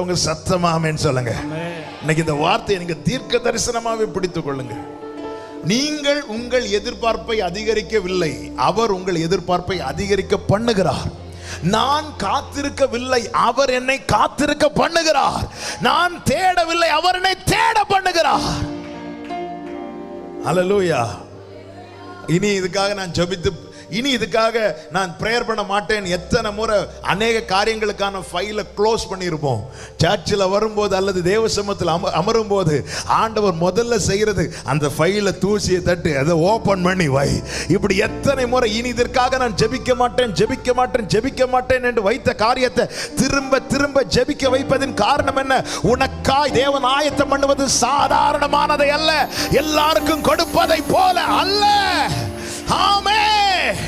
உங்க சத்தமாமேன்னு சொல்லுங்க. இன்னைக்கு இந்த வார்த்தையை நீங்க தீர்க்க தரிசனமாவே பிடித்துக் கொள்ளுங்க. நீங்கள் உங்கள் எதிர்பார்ப்பை அதிகரிக்கவில்லை, அவர் உங்கள் எதிர்பார்ப்பை அதிகரிக்க பண்ணுகிறார். நான் காத்திருக்கவில்லை, அவர் என்னை காத்திருக்க பண்ணுகிறார். நான் தேடவில்லை, அவர் என்னை தேட பண்ணுகிறார். அல்லேலூயா. இனி இதுக்காக நான் பிரேயர் பண்ண மாட்டேன். எத்தனை முறை அநேக காரியங்களுக்கான ஃபைலை க்ளோஸ் பண்ணியிருப்போம். சர்ச்சில் வரும்போது அல்லது தேவ சமூகத்தில் அமரும் போது ஆண்டவர் முதல்ல செய்கிறது அந்த ஃபைலை தூசியை தட்டு அதை ஓபன் பண்ணி வை. இப்படி எத்தனை முறை இனி இதற்காக நான் ஜெபிக்க மாட்டேன் என்று வைத்த காரியத்தை திரும்ப திரும்ப ஜெபிக்க வைப்பதின் காரணம் என்ன? உனக்காய் தேவன் ஆயத்தம் பண்ணுவது சாதாரணமானதை அல்ல, எல்லாருக்கும் கொடுப்பதை போல அல்ல. ஆமென்.